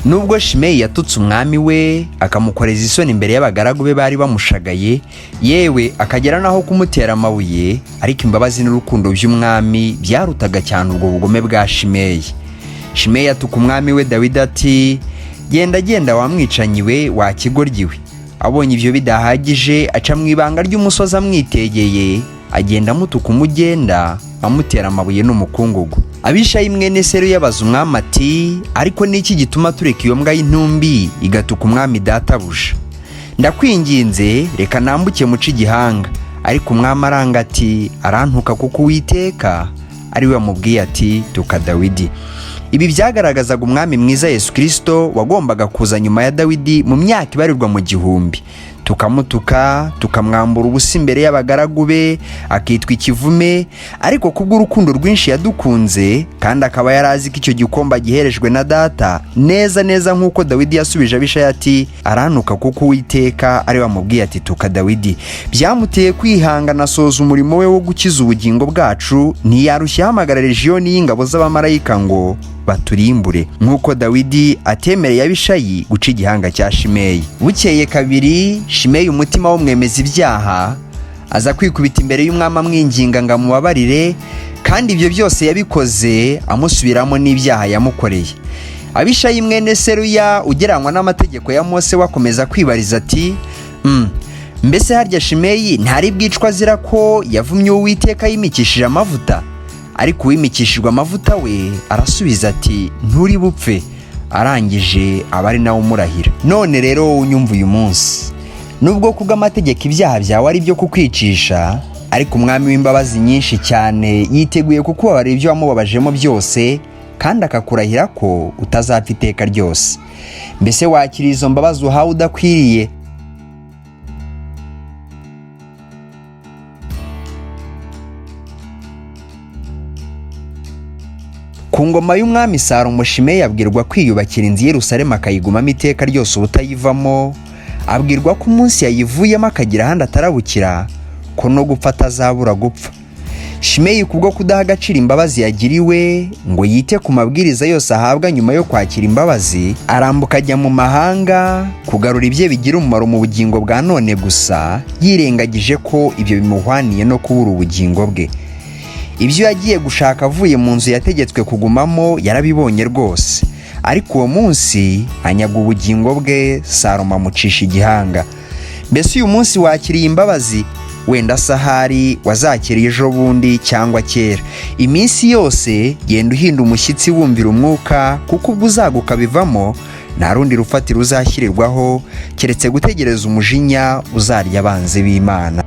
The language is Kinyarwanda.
Nubwo Shimeyi yatutse umwami we akamukoreza isoni imbere y'abagaragu be bari bamushagaye, yewe akagera naho kumutera amabuye, ariko imbabazi n'urukundo by'umwami byarutaga cyane ubwo bugome bwa Shimeyi. Shimeyi atuka umwami we Dawidi ati, genda genda wamwicanyi we, wakigoryiwe. Abonye ibyo bidahagije, aca mu ibanga ry'umusozi amwitegeye, agenda amutuka umugenda, amutera amabuye n'umukungugu. Abishayi mwene Seruya abaza umwami ati, ariko niki gituma tureka iyo mbwa y'intumbi igatuka umwami databuja? Ndakwinginze reka nambuke muce igihanga. Ariko umwami aranga ati, arantuka kuko Uwiteka ari we wamubwiye ati, tuka Dawidi. Ibi byagaragazaga umwami mwiza Yesu Kristo wagombaga kuza nyuma ya Dawidi mu myaka ibarirwa mu gihumbi. Tukamutuka, tukamwambura ubusa imbere y'abagaragu be, akitwa ikivume, ariko kubw'urukundo rwinshi yadukunze kandi akaba yarazi ko icyo gikomba giherejwe na data, neza neza nk'uko Dawidi yasubije Abishayi ati, arantuka kuko Uwiteka ari we wamubwiye ati, tuka Dawidi. Byamuteye kwihangana asoza umurimo we wo gukiza ubugingo bwacu, ntiyarushya ahamagara legiyoni y'ingabo z'abamarayika ngo baturimbure, nk'uko Dawidi atemereye Abishayi guca igihanga cya Shimeyi. Bukeye kabiri, Shimeyi umutima wo mwemeza ibyaha aza kwikubita imbere y'umwami amwinginga ngo amubabarire, kandi ibyo byose yabikoze amusubiramo n'ibyaha yamukoreye. Abishayi mwene Seruya ugereranywa n'amategeko ya Mose wakomeza kwibariza ati, mbese harya Shimeyi ntari bwicwa azira ko yavumye Uwiteka yimikishije amavuta? Ariko uwimikishijwe amavuta we arasubiza ati, nturi bupfe. Arangije aba ari nawe umurahira. None rero unyumva uyu munsi, nubwo kubw'amategeko ibyaha byawe ari byo kukwicisha, ariko umwami w'imbabazi nyinshi cyane yiteguye kukubabarira ibyo wamubabajemo byose, kandi akakurahira ko utazapfa iteka ryose. Mbese wakira izo mbabazi uhawe udakwiriye? Ku ngoma y'umwami Salomo, Shimeyi abwirwa kwiyubakira inzu Yerusalemu akayigumamo iteka ryose ubutayivamo, abwirwa ko umunsi yayivuyemo akagira ahandi atarabukira, ko no gupfa atazabura gupfa. Shimeyi kubwo kudaha agaciro imbabazi yagiriwe ngo yite ku mabwiriza yose ahabwa nyuma yo kwakira imbabazi, arambuka ajya mu mahanga kugarura ibye bigira umumaro mu bugingo bwa none gusa, yirengagije ko ibyo bimuhwaniye no kubura ubugingo bwe. Ibyo yagiye gushaka avuye mu nzu yategetswe kugumamo yarabibonye rwose, ariko uwo munsi anyaga ubugingo bwe, Salomo amucisha igihanga. Mbese uyu munsi wakiriye imbabazi? Wenda sahari wazakiriye ejo bundi cyangwa kera. Iminsi yose genda uhinda umushyitsi wumvira umwuka, kuko ubwo uzaguka bivamo nta rundi rufatiro uzashyirirwaho keretse gutegereza umujinya uzarya abanzi b'Imana.